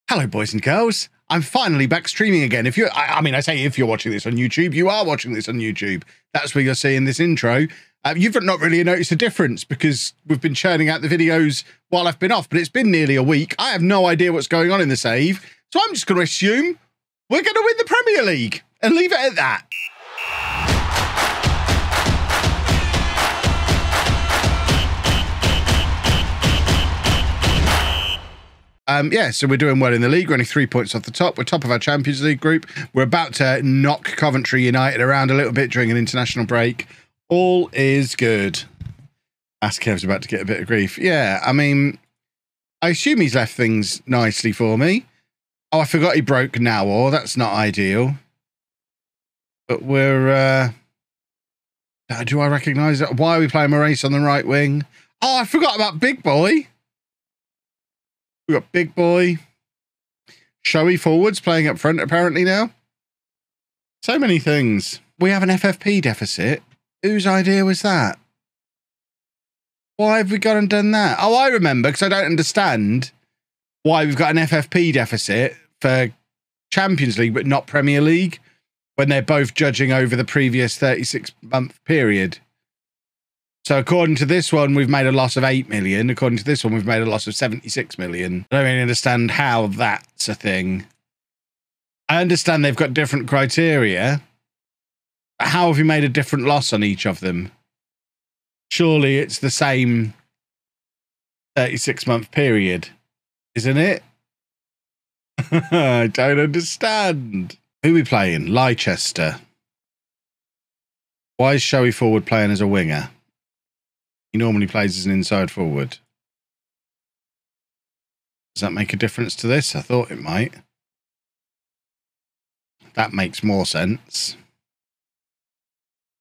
Hello, boys and girls. I'm finally back streaming again. If you're, I say if you're watching this on YouTube, you are watching this on YouTube. That's where you're seeing this intro. You've not really noticed a difference because we've been churning out the videos while I've been off, but it's been nearly a week. I have no idea what's going on in the save, so I'm just going to assume we're going to win the Premier League and leave it at that. Yeah, so we're doing well in the league. We're only 3 points off the top. We're top of our Champions League group. We're about to knock Coventry United around a little bit during an international break. All is good. Askev's about to get a bit of grief. Yeah, I mean, I assume he's left things nicely for me. Oh, I forgot he broke now, or that's not ideal. But we're... do I recognise that? Why are we playing Maurice on the right wing? Oh, I forgot about Big Boy. We've got Big Boy. Showy forwards playing up front apparently now. So many things. We have an FFP deficit. Whose idea was that? Why have we gone and done that? Oh, I remember, because I don't understand why we've got an FFP deficit for Champions League but not Premier League when they're both judging over the previous 36-month period. So according to this one, we've made a loss of 8 million. According to this one, we've made a loss of 76 million. I don't really understand how that's a thing. I understand they've got different criteria. But how have you made a different loss on each of them? Surely it's the same 36-month period, isn't it? I don't understand. Who are we playing? Leicester. Why is Showy forward playing as a winger? He normally plays as an inside forward. Does that make a difference to this? I thought it might. That makes more sense.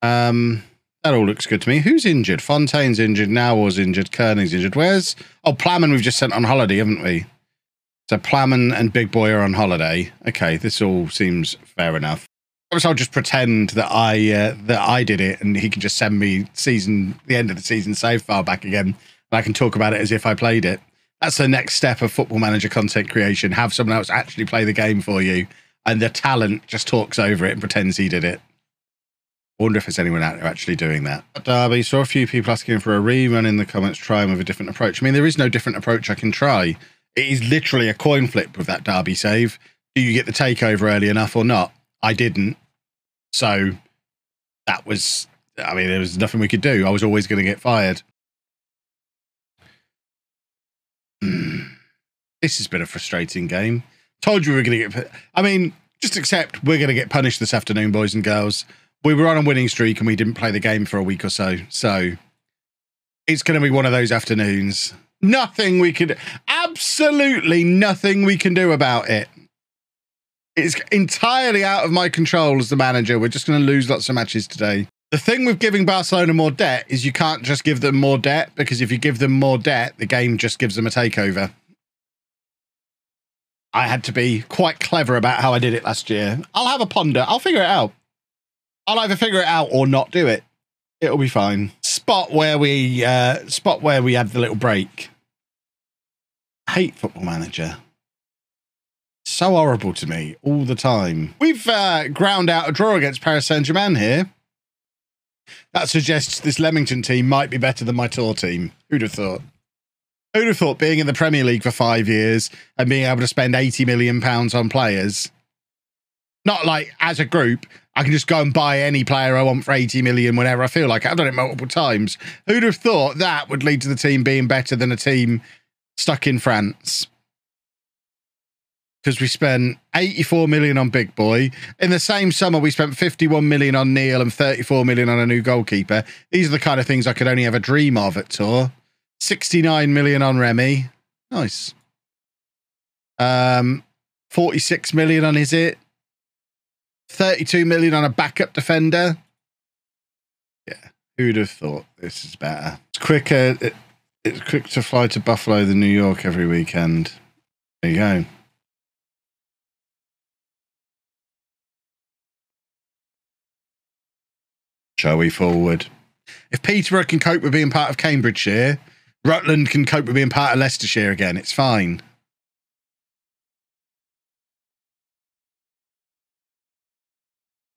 That all looks good to me. Who's injured? Fontaine's injured. Nauor's injured. Kearney's injured. Where's... Oh, Plaman we've just sent on holiday, haven't we? So Plaman and Big Boy are on holiday. Okay, this all seems fair enough. I'll just pretend that I did it, and he can just send me the end of the season save file back again, and I can talk about it as if I played it. That's the next step of Football Manager content creation. Have someone else actually play the game for you, and the talent just talks over it and pretends he did it. I wonder if there's anyone out there actually doing that. Derby, saw a few people asking for a rerun in the comments, trying with a different approach. I mean, there is no different approach I can try. It is literally a coin flip with that Derby save. Do you get the takeover early enough or not? I didn't. So that was, I mean, there was nothing we could do. I was always going to get fired. This has been a frustrating game. Told you we were going to get, I mean, just accept we're going to get punished this afternoon, boys and girls. We were on a winning streak and we didn't play the game for a week or so. So it's going to be one of those afternoons. Nothing we could, absolutely nothing we can do about it. It's entirely out of my control as the manager. We're just going to lose lots of matches today. The thing with giving Barcelona more debt is you can't just give them more debt, because if you give them more debt, the game just gives them a takeover. I had to be quite clever about how I did it last year. I'll have a ponder. I'll figure it out. I'll either figure it out or not do it. It'll be fine. Spot where we had the little break. I hate Football Manager. So horrible to me all the time. We've ground out a draw against Paris Saint-Germain here. That suggests this Leamington team might be better than my tour team. Who'd have thought? Who'd have thought being in the Premier League for 5 years and being able to spend £80 million on players, not like as a group, I can just go and buy any player I want for 80 million whenever I feel like it. I've done it multiple times. Who'd have thought that would lead to the team being better than a team stuck in France? Because we spent 84 million on Big Boy. In the same summer, we spent 51 million on Neil and 34 million on a new goalkeeper. These are the kind of things I could only ever dream of at Tour. 69 million on Remy. Nice. 46 million on Is It? 32 million on a backup defender. Yeah, who'd have thought this is better? It's quicker. It's quick to fly to Buffalo than New York every weekend. There you go. Showy forward. If Peterborough can cope with being part of Cambridgeshire, Rutland can cope with being part of Leicestershire again. It's fine.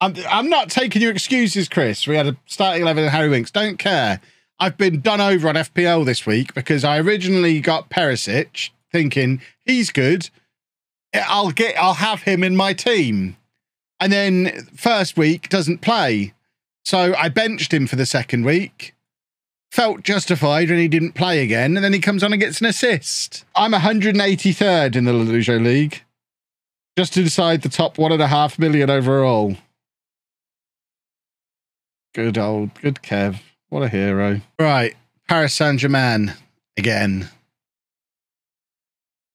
I'm not taking your excuses, Chris. We had a starting 11 and Harry Winks. Don't care. I've been done over on FPL this week because I originally got Perisic thinking he's good. I'll have him in my team. And then first week doesn't play. So I benched him for the second week. Felt justified when he didn't play again. And then he comes on and gets an assist. I'm 183rd in the LOLLUJO League. Just inside the top 1.5 million overall. Good Kev. What a hero. Right. Paris Saint-Germain again.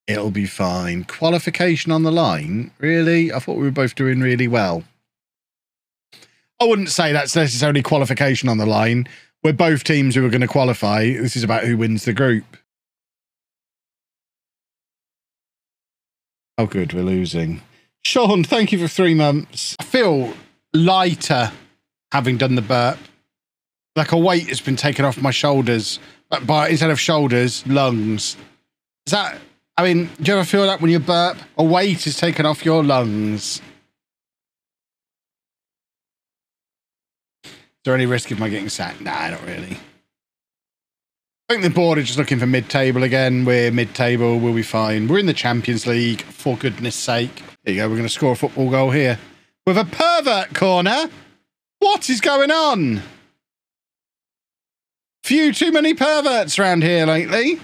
It'll be fine. Qualification on the line? Really? I thought we were both doing really well. I wouldn't say that's necessarily qualification on the line. We're both teams who are going to qualify. This is about who wins the group. Oh, good. We're losing. Sean, thank you for 3 months. I feel lighter having done the burp. Like a weight has been taken off my shoulders. But instead of shoulders, lungs. Is that... I mean, do you ever feel that when you burp? A weight is taken off your lungs. Is there any risk of my getting sacked? Nah, not really. I think the board is just looking for mid-table again. We're mid-table. We'll be fine. We're in the Champions League, for goodness sake. There you go. We're going to score a football goal here. With a pervert corner. What is going on? Few too many perverts around here lately.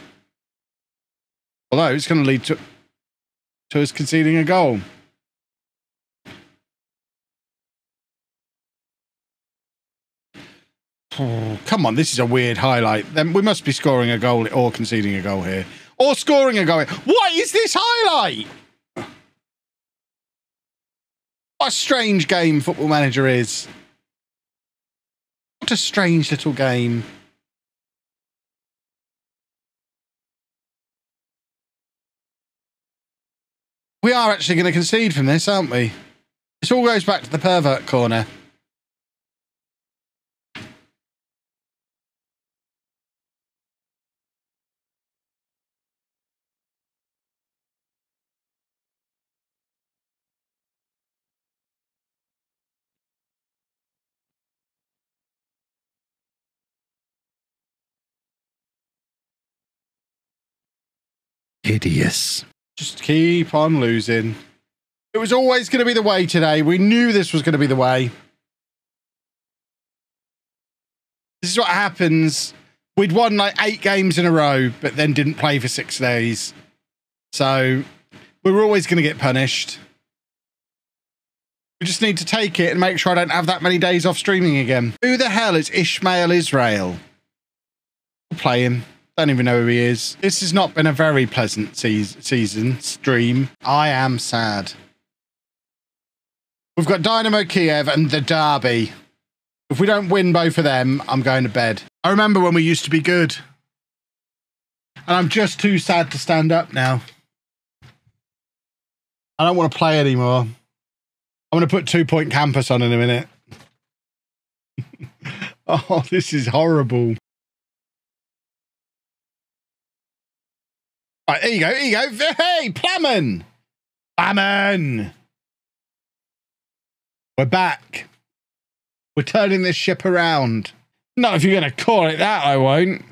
Although it's going to lead to us conceding a goal. Oh, come on, this is a weird highlight. Then we must be scoring a goal or conceding a goal here. Or scoring a goal. What is this highlight? What a strange game Football Manager is. What a strange little game. We are actually going to concede from this, aren't we? This all goes back to the pervert corner. Hideous. Just keep on losing. It was always going to be the way today. We knew this was going to be the way. This is what happens. We'd won like 8 games in a row, but then didn't play for 6 days. So we were always going to get punished. We just need to take it and make sure I don't have that many days off streaming again. Who the hell is Ishmael Israel? We'll play him. Don't even know who he is. This has not been a very pleasant stream. I am sad. We've got Dynamo Kiev and the Derby. If we don't win both of them, I'm going to bed. I remember when we used to be good. And I'm just too sad to stand up now. I don't want to play anymore. I'm going to put 2 Point Campus on in a minute. Oh, this is horrible. Right, here you go, here you go. Hey, Plamen! Plamen! We're back. We're turning this ship around. Not if you're going to call it that, I won't.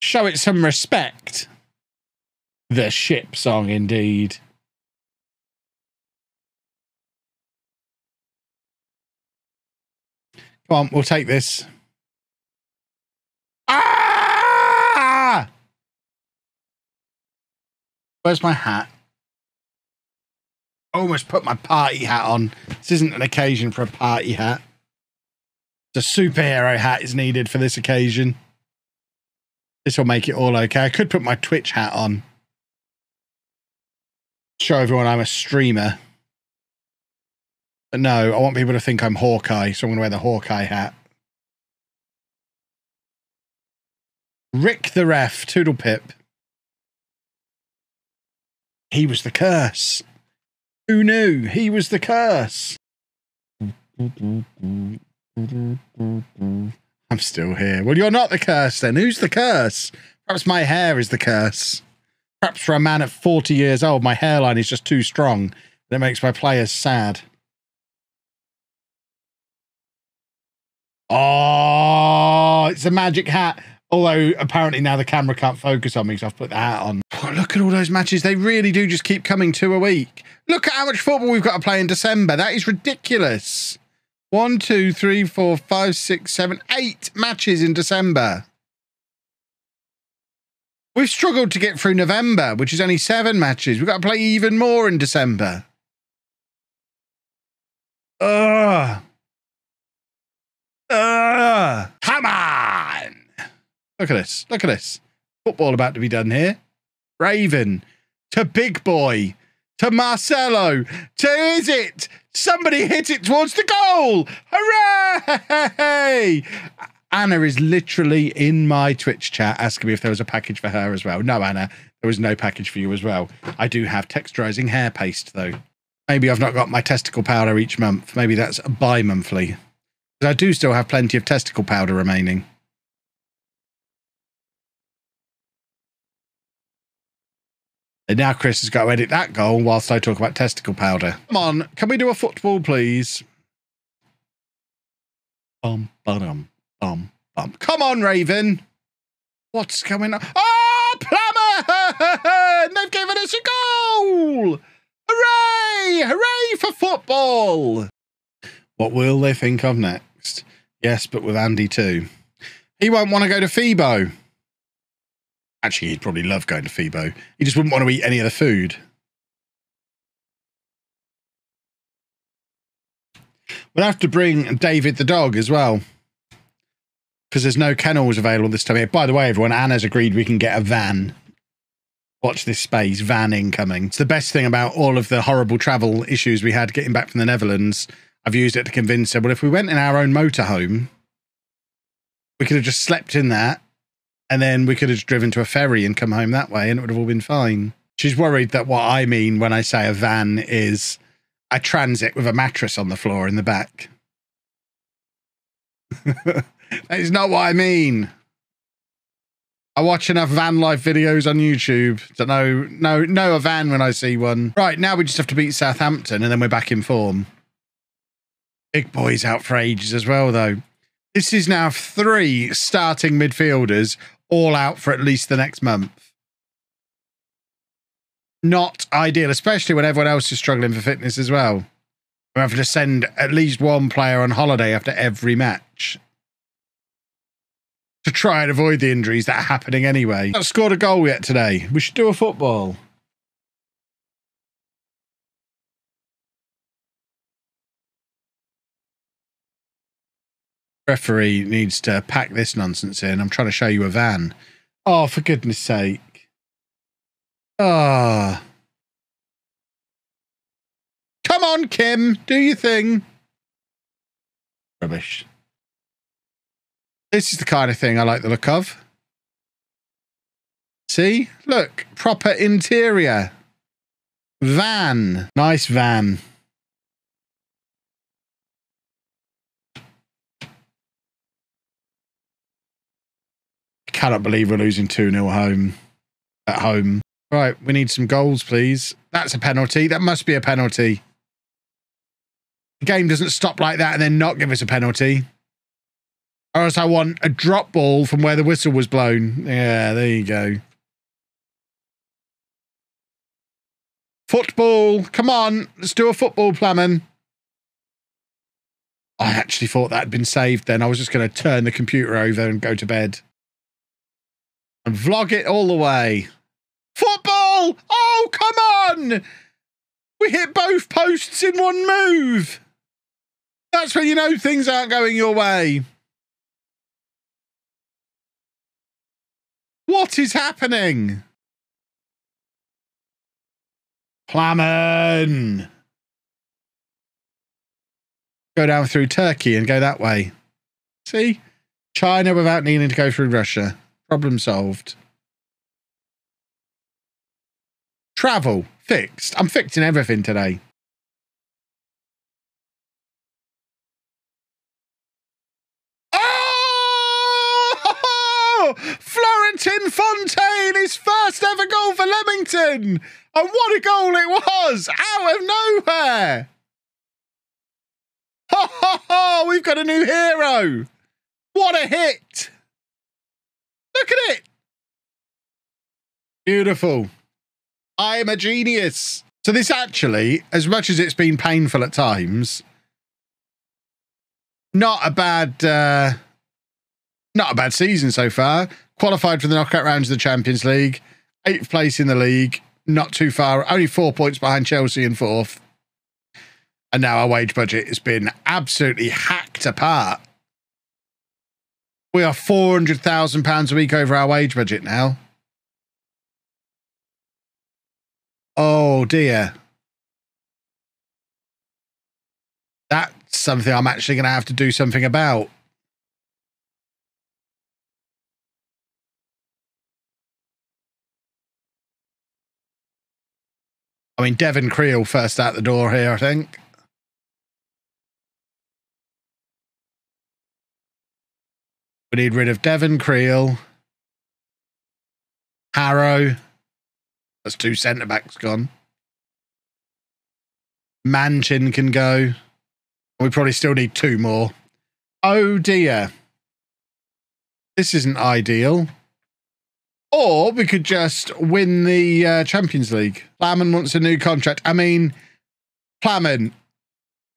Show it some respect. The ship song, indeed. Come on, we'll take this. Ah! Where's my hat? I almost put my party hat on. This isn't an occasion for a party hat. The superhero hat is needed for this occasion. This will make it all okay. I could put my Twitch hat on. Show everyone I'm a streamer. But no, I want people to think I'm Hawkeye, so I'm going to wear the Hawkeye hat. Rick the Ref, Toodle Pip. He was the curse. Who knew? He was the curse. I'm still here. Well, you're not the curse then. Who's the curse? Perhaps my hair is the curse. Perhaps for a man at 40 years old, my hairline is just too strong. That makes my players sad. Oh, it's a magic hat. Although apparently now the camera can't focus on me, so I've put the hat on. Oh, look at all those matches. They really do just keep coming 2 a week. Look at how much football we've got to play in December. That is ridiculous. 1, 2, 3, 4, 5, 6, 7, 8 matches in December. We've struggled to get through November, which is only 7 matches. We've got to play even more in December. Ugh. Come on. Look at this. Look at this. Football about to be done here. Raven to Big Boy to Marcelo to is it? Somebody hit it towards the goal. Hooray! Anna is literally in my Twitch chat asking me if there was a package for her as well. No, Anna, there was no package for you as well. I do have texturizing hair paste, though. Maybe I've not got my testicle powder each month. Maybe that's bi-monthly. But I do still have plenty of testicle powder remaining. And now Chris has got to edit that goal whilst I talk about testicle powder. Come on, can we do a football, please? Bum, ba-dum, bum, bum. Come on, Raven. What's going on? Oh, Plumber! They've given us a goal! Hooray! Hooray for football! What will they think of next? Yes, but with Andy too. He won't want to go to FIBO. Actually, he'd probably love going to FIBO. He just wouldn't want to eat any of the food. We'll have to bring David the dog as well, because there's no kennels available this time. By the way, everyone, Anna's agreed we can get a van. Watch this space, van incoming. It's the best thing about all of the horrible travel issues we had getting back from the Netherlands. I've used it to convince her, well, if we went in our own motorhome, we could have just slept in that, and then we could have just driven to a ferry and come home that way, and it would have all been fine. She's worried that what I mean when I say a van is a transit with a mattress on the floor in the back. That is not what I mean. I watch enough van life videos on YouTube to know a van when I see one. Right, now we just have to beat Southampton and then we're back in form. Big Boy's out for ages as well, though. This is now 3 starting midfielders all out for at least the next month. Not ideal, especially when everyone else is struggling for fitness as well. We have to send at least one player on holiday after every match to try and avoid the injuries that are happening anyway. Not scored a goal yet today. We should do a football. Referee needs to pack this nonsense in. I'm trying to show you a van. Oh, for goodness sake. Ah. Oh. Come on, Kim. Do your thing. Rubbish. This is the kind of thing I like the look of. See? Look. Proper interior. Van. Nice van. Cannot believe we're losing 2-0 at home. Right, we need some goals, please. That's a penalty. That must be a penalty. The game doesn't stop like that and then not give us a penalty. Or else I want a drop ball from where the whistle was blown. Yeah, there you go. Football. Come on, let's do a football, Plamen. I actually thought that had been saved then. I was just going to turn the computer over and go to bed. And vlog it all the way. Football! Oh, come on! We hit both posts in one move. That's when you know things aren't going your way. What is happening? Plamen! Go down through Turkey and go that way. See? China without needing to go through Russia. Problem solved. Travel. Fixed. I'm fixing everything today. Oh! Florentin Fontaine, his first ever goal for Leamington. And what a goal it was. Out of nowhere. Ho, ho, ho. We've got a new hero. What a hit! Look at it! Beautiful. I am a genius. So this actually, as much as it's been painful at times, not a bad season so far. Qualified for the knockout rounds of the Champions League. 8th place in the league. Not too far. Only 4 points behind Chelsea in 4th. And now our wage budget has been absolutely hacked apart. We are £400,000 a week over our wage budget now. Oh dear. That's something I'm actually going to have to do something about. I mean, Devon Creel first out the door here, I think. We need rid of Devon Creel. Harrow. That's 2 centre-backs gone. Manchin can go. We probably still need 2 more. Oh dear. This isn't ideal. Or we could just win the Champions League. Plaman wants a new contract. I mean, Plaman,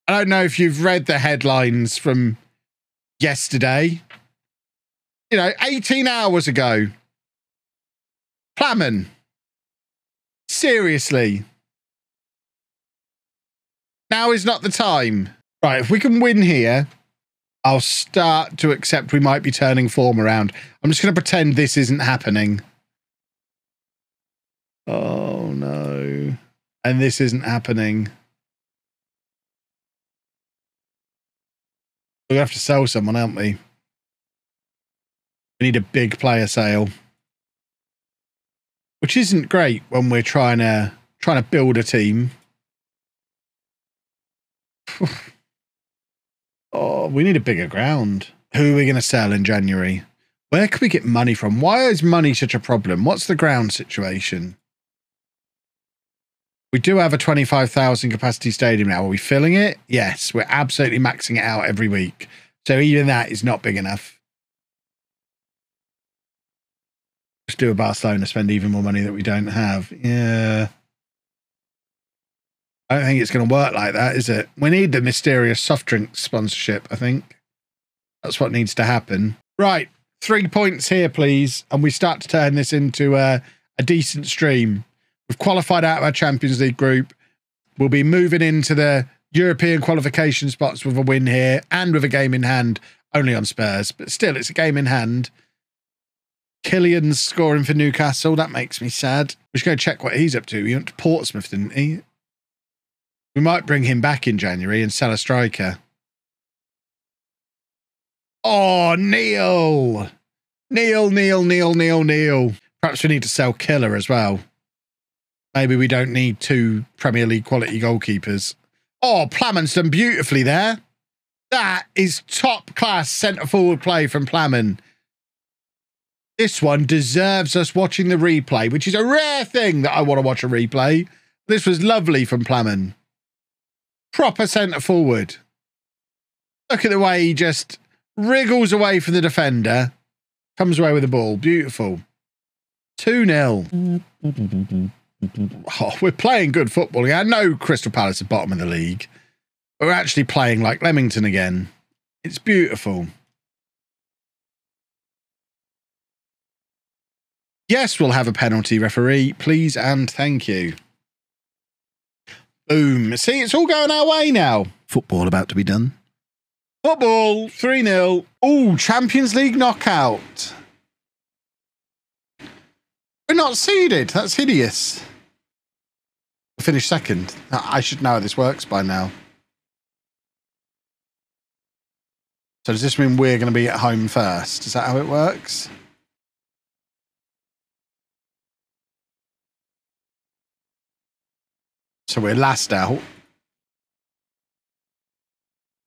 I don't know if you've read the headlines from yesterday. You know, 18 hours ago. Plaman. Seriously. Now is not the time. Right, if we can win here, I'll start to accept we might be turning form around. I'm just going to pretend this isn't happening. Oh, no. And this isn't happening. We're going to have to sell someone, aren't we? We need a big player sale. Which isn't great when we're trying to build a team. Oh, we need a bigger ground. Who are we going to sell in January? Where can we get money from? Why is money such a problem? What's the ground situation? We do have a 25,000 capacity stadium now. Are we filling it? Yes, we're absolutely maxing it out every week. So even that is not big enough. Let's do a Barcelona, spend even more money that we don't have. Yeah. I don't think it's going to work like that, is it? We need the mysterious soft drink sponsorship, I think. That's what needs to happen. Right, 3 points here, please. And we start to turn this into a decent stream. We've qualified out of our Champions League group. We'll be moving into the European qualification spots with a win here and with a game in hand, only on Spurs. But still, it's a game in hand. Killian's scoring for Newcastle. That makes me sad. We're just going to check what he's up to. He went to Portsmouth, didn't he? We might bring him back in January and sell a striker. Oh, Neil. Neil. Perhaps we need to sell Killer as well. Maybe we don't need 2 Premier League quality goalkeepers. Oh, Plaman's done beautifully there. That is top class centre forward play from Plaman. This one deserves us watching the replay, which is a rare thing that I want to watch a replay. This was lovely from Plaman. Proper centre forward. Look at the way he just wriggles away from the defender. Comes away with the ball. Beautiful. 2-0. Oh, we're playing good football. I know Crystal Palace are bottom of the league. We're actually playing like Leamington again. It's beautiful. Yes, we'll have a penalty, referee. Please and thank you. Boom. See, it's all going our way now. Football about to be done. Football, 3-0. Oh, Champions League knockout. We're not seeded. That's hideous. We'll finish second. I should know how this works by now. So does this mean we're going to be at home first? Is that how it works? So we're last out.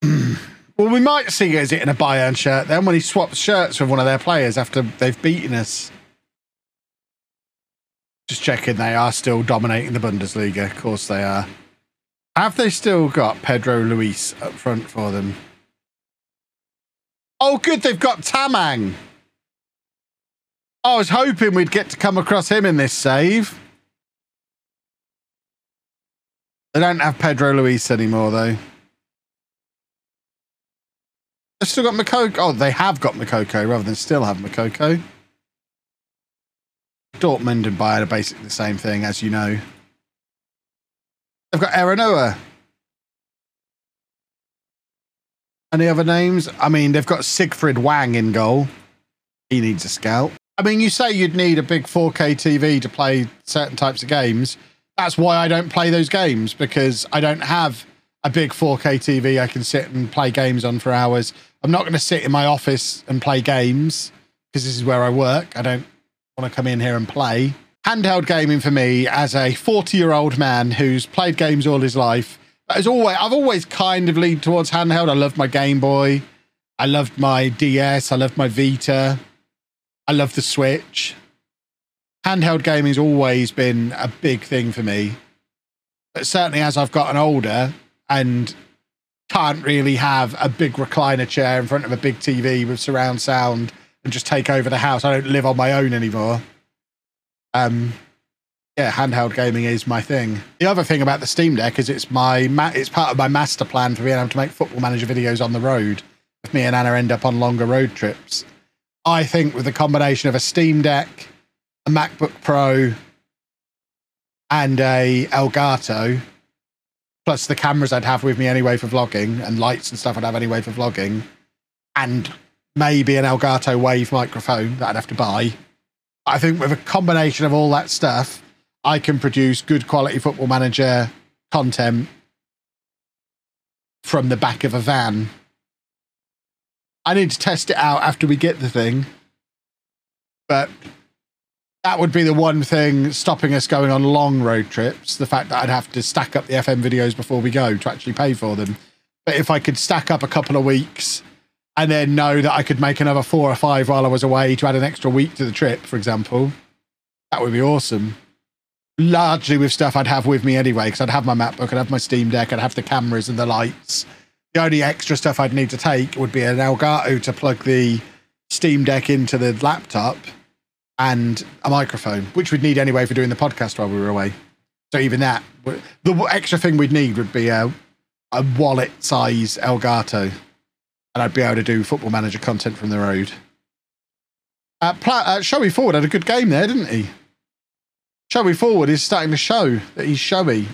Well, we might see Gazit in a Bayern shirt then when he swaps shirts with one of their players after they've beaten us. Just checking they are still dominating the Bundesliga. Of course they are. Have they still got Pedro Luis up front for them? Oh, good, they've got Tamang. I was hoping we'd get to come across him in this save. They don't have Pedro Luis anymore, though. They've still got Makoko. Oh, they have got Makoko rather than still have Makoko. Dortmund and Bayern are basically the same thing, as you know. They've got Aranoa. Any other names? I mean, they've got Siegfried Wang in goal. He needs a scout. I mean, you say you'd need a big 4K TV to play certain types of games. That's why I don't play those games, because I don't have a big 4K TV I can sit and play games on for hours. I'm not going to sit in my office and play games because this is where I work. I don't want to come in here and play. Handheld gaming for me, as a 40-year-old man who's played games all his life, I've always kind of leaned towards handheld. I loved my Game Boy. I loved my DS. I loved my Vita. I love the Switch. Handheld gaming's always been a big thing for me. But certainly as I've gotten older and can't really have a big recliner chair in front of a big TV with surround sound and just take over the house. I don't live on my own anymore. Yeah, handheld gaming is my thing. The other thing about the Steam Deck is it's part of my master plan for being able to make Football Manager videos on the road. If me and Anna end up on longer road trips. I think with the combination of a Steam Deck, a MacBook Pro, and a Elgato, plus the cameras I'd have with me anyway for vlogging, and lights and stuff I'd have anyway for vlogging, and maybe an Elgato Wave microphone that I'd have to buy. I think with a combination of all that stuff, I can produce good quality Football Manager content from the back of a van. I need to test it out after we get the thing, but that would be the one thing stopping us going on long road trips, the fact that I'd have to stack up the FM videos before we go to actually pay for them. But if I could stack up a couple of weeks and then know that I could make another 4 or 5 while I was away to add an extra week to the trip, for example, that would be awesome. Largely with stuff I'd have with me anyway, because I'd have my MacBook, I'd have my Steam Deck, I'd have the cameras and the lights. The only extra stuff I'd need to take would be an Elgato to plug the Steam Deck into the laptop and a microphone, which we'd need anyway for doing the podcast while we were away. So even that, the extra thing we'd need would be a wallet-size Elgato, and I'd be able to do Football Manager content from the road. Showy Forward had a good game there, didn't he? Showy Forward is starting to show that he's showy.